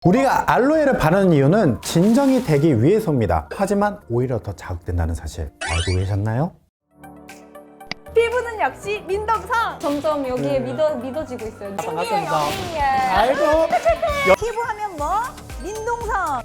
우리가 알로에를 바르는 이유는 진정이 되기 위해서입니다. 하지만 오히려 더 자극된다는 사실 알고 계셨나요? 피부는 역시 민덕성! 점점 여기에 믿어지고 있어요. 반갑습니다. 예. 아이고. 피부하면 뭐? 민동성!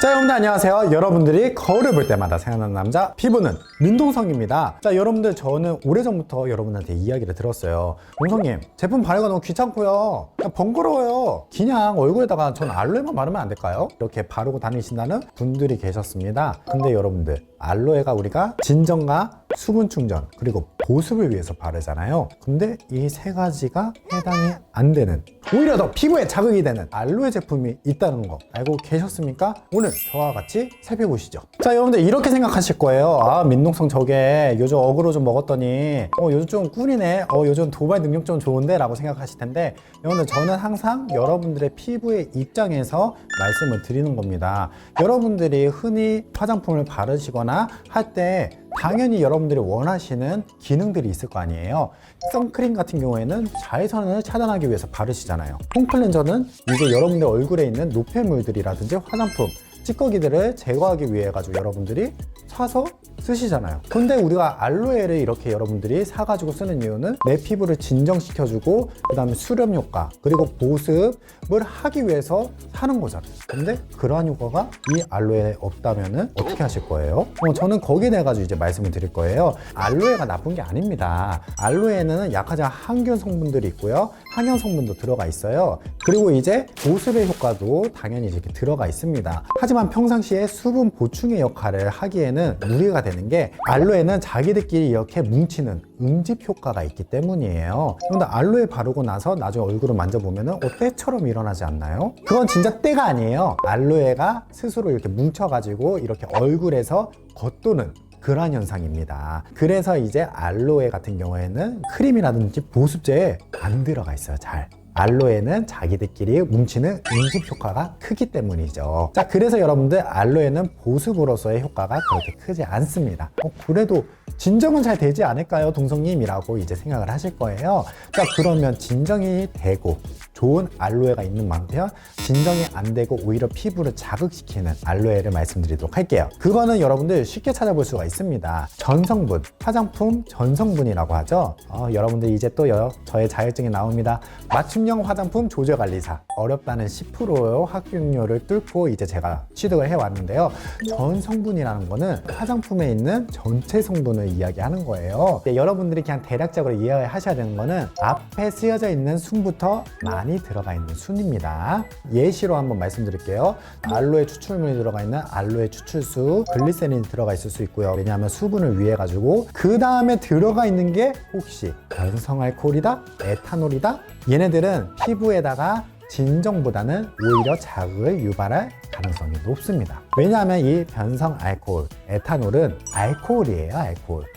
자, 여러분들 안녕하세요. 여러분들이 거울을 볼 때마다 생각나는 남자 피부는 민동성입니다. 자, 여러분들 저는 오래전부터 여러분한테 이야기를 들었어요. 동성님, 제품 바르기가 너무 귀찮고요, 그냥 번거로워요, 그냥 얼굴에다가 전 알로에만 바르면 안 될까요? 이렇게 바르고 다니신다는 분들이 계셨습니다. 근데 여러분들, 알로에가 우리가 진정과 수분 충전 그리고 보습을 위해서 바르잖아요. 근데 이 세 가지가 해당이 안 되는, 오히려 더 피부에 자극이 되는 알로에 제품이 있다는 거 알고 계셨습니까? 오늘 저와 같이 살펴보시죠. 자, 여러분들 이렇게 생각하실 거예요. 아, 민동성 저게 요즘 어그로 좀 먹었더니 요즘 좀 꿀이네, 요즘 도발 능력 좀 좋은데 라고 생각하실 텐데, 여러분들 저는 항상 여러분들의 피부의 입장에서 말씀을 드리는 겁니다. 여러분들이 흔히 화장품을 바르시거나 할 때 당연히 여러분들이 원하시는 기능들이 있을 거 아니에요. 선크림 같은 경우에는 자외선을 차단하기 위해서 바르시잖아요. 폼클렌저는 이제 여러분들 얼굴에 있는 노폐물들이라든지 화장품, 찌꺼기들을 제거하기 위해 가지고 여러분들이 사서 쓰시잖아요. 근데 우리가 알로에를 이렇게 여러분들이 사가지고 쓰는 이유는 내 피부를 진정시켜주고 그 다음에 수렴 효과 그리고 보습을 하기 위해서 사는 거잖아요. 근데 그러한 효과가 이 알로에에 없다면은 어떻게 하실 거예요? 저는 거기에 대해 가지고 이제 말씀을 드릴 거예요. 알로에가 나쁜 게 아닙니다. 알로에는 약하지 않은 항균 성분들이 있고요, 항연 성분도 들어가 있어요. 그리고 이제 보습의 효과도 당연히 이렇게 들어가 있습니다. 하지만 평상시에 수분 보충의 역할을 하기에는 무리가 되는 게, 알로에는 자기들끼리 이렇게 뭉치는 응집 효과가 있기 때문이에요. 그런데 알로에 바르고 나서 나중에 얼굴을 만져보면 때처럼 일어나지 않나요? 그건 진짜 때가 아니에요. 알로에가 스스로 이렇게 뭉쳐가지고 이렇게 얼굴에서 겉도는 그러한 현상입니다. 그래서 이제 알로에 같은 경우에는 크림이라든지 보습제에 안 들어가 있어요. 잘. 알로에는 자기들끼리 뭉치는 응집 효과가 크기 때문이죠. 자, 그래서 여러분들 알로에는 보습으로서의 효과가 그렇게 크지 않습니다. 그래도 진정은 잘 되지 않을까요, 동성님이라고 이제 생각을 하실 거예요. 자, 그러면 진정이 되고 좋은 알로에가 있는 반면 진정이 안 되고 오히려 피부를 자극시키는 알로에를 말씀드리도록 할게요. 그거는 여러분들 쉽게 찾아볼 수가 있습니다. 전성분, 화장품 전성분이라고 하죠. 여러분들 이제 또 저의 자격증이 나옵니다. 맞춤형 화장품 조절관리사, 어렵다는 10%의 합격률을 뚫고 이제 제가 취득을 해왔는데요. 전성분이라는 거는 화장품에 있는 전체 성분을 이야기하는 거예요. 여러분들이 그냥 대략적으로 이해하셔야 되는 거는 앞에 쓰여져 있는 순부터 많이 들어가 있는 순입니다. 예시로 한번 말씀드릴게요. 알로에 추출물이 들어가 있는 알로에 추출수, 글리세린이 들어가 있을 수 있고요. 왜냐하면 수분을 위해 가지고. 그 다음에 들어가 있는 게 혹시 변성알코올이다, 에탄올이다, 얘네들은 피부에다가 진정보다는 오히려 자극을 유발할 가능성이 높습니다. 왜냐하면 이 변성 알코올, 에탄올은 알코올이에요.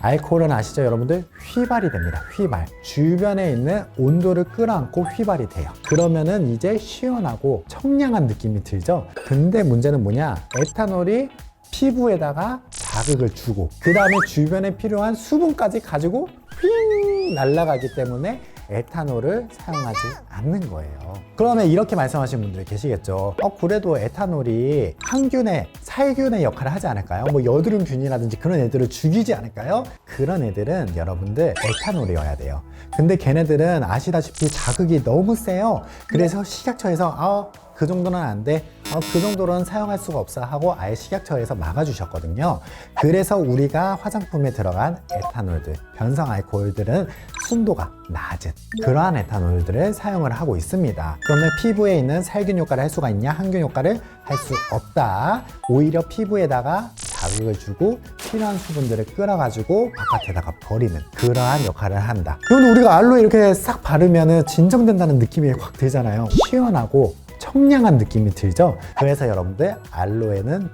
알코올은 아시죠, 여러분들? 휘발이 됩니다. 휘발. 주변에 있는 온도를 끌어안고 휘발이 돼요. 그러면은 이제 시원하고 청량한 느낌이 들죠. 근데 문제는 뭐냐? 에탄올이 피부에다가 자극을 주고 그 다음에 주변에 필요한 수분까지 가지고 휙 날아가기 때문에 에탄올을 사용하지 않는 거예요. 그러면 이렇게 말씀하시는 분들이 계시겠죠. 그래도 에탄올이 항균의, 살균의 역할을 하지 않을까요? 뭐 여드름균이라든지 그런 애들을 죽이지 않을까요? 그런 애들은 여러분들 에탄올이어야 돼요. 근데 걔네들은 아시다시피 자극이 너무 세요. 그래서 식약처에서 그 정도는 안 돼, 그 정도로는 사용할 수가 없어 하고 아예 식약처에서 막아주셨거든요. 그래서 우리가 화장품에 들어간 에탄올들, 변성 알코올들은 순도가 낮은 그러한 에탄올들을 사용을 하고 있습니다. 그러면 피부에 있는 살균 효과를 할 수가 있냐? 항균 효과를 할 수 없다. 오히려 피부에다가 자극을 주고 필요한 수분들을 끌어가지고 바깥에다가 버리는 그러한 역할을 한다. 그럼 우리가 알로에 이렇게 싹 바르면 진정된다는 느낌이 확 들잖아요. 시원하고 청량한 느낌이 들죠. 그래서 여러분들 알로에는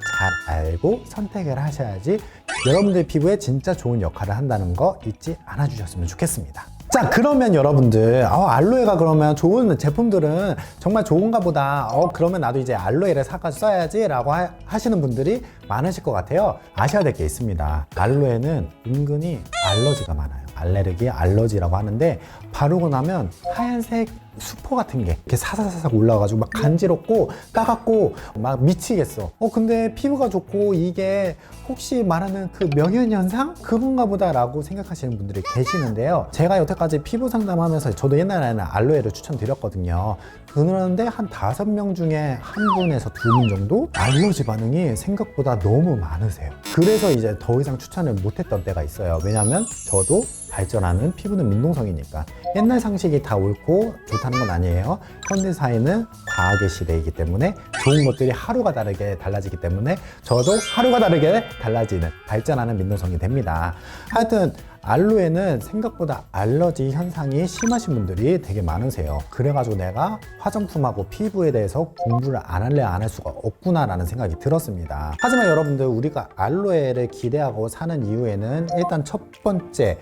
잘 알고 선택을 하셔야지 여러분들 피부에 진짜 좋은 역할을 한다는 거 잊지 않아 주셨으면 좋겠습니다. 자, 그러면 여러분들 알로에가 그러면 좋은 제품들은 정말 좋은가 보다, 그러면 나도 이제 알로에를 사가지고 써야지 라고 하시는 분들이 많으실 것 같아요. 아셔야 될 게 있습니다. 알로에는 은근히 알러지가 많아요. 알레르기, 알러지라고 하는데 바르고 나면 하얀색 수포 같은 게 이렇게 사사사삭 올라와가지고 막 간지럽고 따갑고 막 미치겠어. 근데 피부가 좋고 이게 혹시 말하는 그 명현현상? 그건가 보다라고 생각하시는 분들이 계시는데요. 제가 여태까지 피부 상담하면서 저도 옛날에는 알로에를 추천드렸거든요. 그런데 한 5명 중에 한 분에서 2분 정도 알러지 반응이 생각보다 너무 많으세요. 그래서 이제 더 이상 추천을 못했던 때가 있어요. 왜냐면 저도 발전하는 피부는 민동성이니까 옛날 상식이 다 옳고 좋다는 건 아니에요. 현대 사회는 과학의 시대이기 때문에 좋은 것들이 하루가 다르게 달라지기 때문에 저도 하루가 다르게 달라지는 발전하는 민동성이 됩니다. 하여튼 알로에는 생각보다 알러지 현상이 심하신 분들이 되게 많으세요. 그래가지고 내가 화장품하고 피부에 대해서 공부를 안 할래 안 할 수가 없구나라는 생각이 들었습니다. 하지만 여러분들 우리가 알로에를 기대하고 사는 이유에는 일단 첫 번째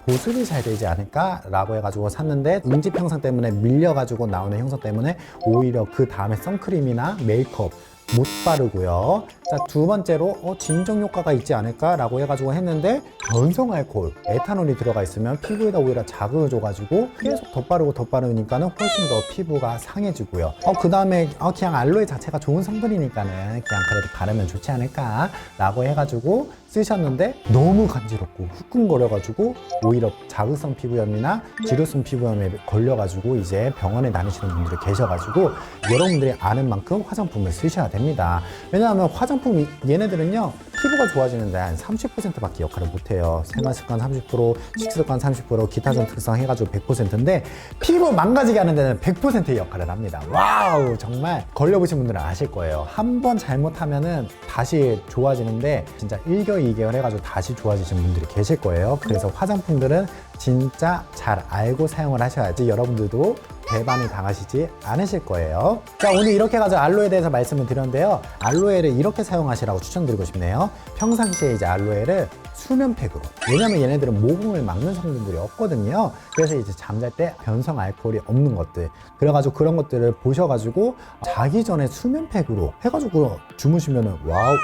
보습이 잘 되지 않을까 라고 해가지고 샀는데 응집 형상 때문에 밀려가지고 나오는 형상 때문에 오히려 그 다음에 선크림이나 메이크업 못 바르고요. 자, 두 번째로 진정 효과가 있지 않을까 라고 해가지고 했는데 변성 알코올, 에탄올이 들어가 있으면 피부에다 오히려 자극을 줘가지고 계속 덧바르니까는 훨씬 더 피부가 상해지고요. 그 다음에 그냥 알로에 자체가 좋은 성분이니까는 그냥 그래도 바르면 좋지 않을까 라고 해가지고 쓰셨는데 너무 간지럽고 후끈거려가지고 오히려 자극성 피부염이나 지루성 피부염에 걸려가지고 이제 병원에 다니시는 분들이 계셔가지고 여러분들이 아는 만큼 화장품을 쓰셔야 됩니다. 왜냐하면 화장품이 얘네들은요 피부가 좋아지는데 한 30%밖에 역할을 못해요. 생활습관 30%, 식습관 30%, 기타적 특성 해가지고 100%인데 피부 망가지게 하는 데는 100%의 역할을 합니다. 와우, 정말 걸려보신 분들은 아실 거예요. 한 번 잘못하면은 다시 좋아지는데 진짜 1개월 2개월 해가지고 다시 좋아지시는 분들이 계실 거예요. 그래서 화장품들은 진짜 잘 알고 사용을 하셔야지 여러분들도 배반을 당하시지 않으실 거예요. 자, 오늘 이렇게 해가지고 알로에에 대해서 말씀을 드렸는데요. 알로에를 이렇게 사용하시라고 추천드리고 싶네요. 평상시에 이제 알로에를 수면팩으로, 왜냐면 얘네들은 모공을 막는 성분들이 없거든요. 그래서 이제 잠잘 때 변성 알코올이 없는 것들, 그래가지고 그런 것들을 보셔가지고 자기 전에 수면팩으로 해가지고 주무시면은 와우,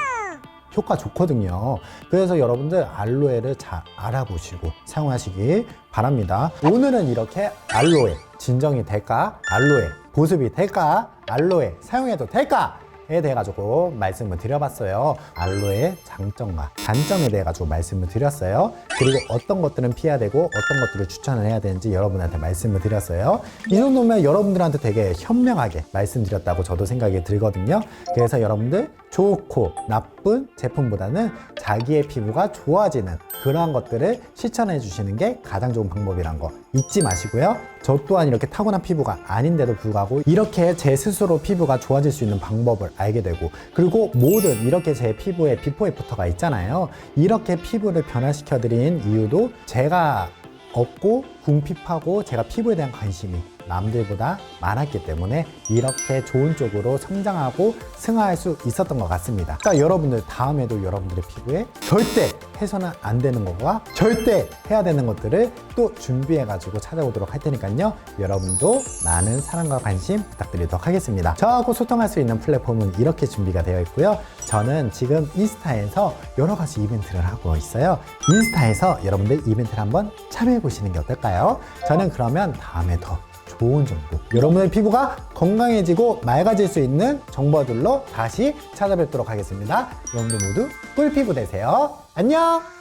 효과 좋거든요. 그래서 여러분들 알로에를 잘 알아보시고 사용하시기 바랍니다. 오늘은 이렇게 알로에 진정이 될까? 알로에 보습이 될까? 알로에 사용해도 될까? 에 대해 가지고 말씀을 드려봤어요. 알로에의 장점과 단점에 대해 가지고 말씀을 드렸어요. 그리고 어떤 것들은 피해야 되고 어떤 것들을 추천을 해야 되는지 여러분한테 말씀을 드렸어요. 이 정도면 여러분들한테 되게 현명하게 말씀드렸다고 저도 생각이 들거든요. 그래서 여러분들 좋고 나쁜 제품보다는 자기의 피부가 좋아지는 그러한 것들을 실천해 주시는 게 가장 좋은 방법이란 거 잊지 마시고요. 저 또한 이렇게 타고난 피부가 아닌데도 불구하고 이렇게 제 스스로 피부가 좋아질 수 있는 방법을 알게 되고, 그리고 모든 이렇게 제 피부에 비포 애프터가 있잖아요. 이렇게 피부를 변화시켜 드린 이유도 제가 없고 궁핍하고 제가 피부에 대한 관심이 남들보다 많았기 때문에 이렇게 좋은 쪽으로 성장하고 승화할 수 있었던 것 같습니다. 자, 여러분들 다음에도 여러분들의 피부에 절대 해서는 안 되는 것과 절대 해야 되는 것들을 또 준비해 가지고 찾아오도록 할 테니까요. 여러분도 많은 사랑과 관심 부탁드리도록 하겠습니다. 저하고 소통할 수 있는 플랫폼은 이렇게 준비가 되어 있고요. 저는 지금 인스타에서 여러 가지 이벤트를 하고 있어요. 인스타에서 여러분들 이벤트를 한번 참여해 보시는 게 어떨까요? 저는 그러면 다음에 더 좋은 정보, 여러분의 피부가 건강해지고 맑아질 수 있는 정보들로 다시 찾아뵙도록 하겠습니다. 여러분들 모두 꿀피부 되세요. 안녕!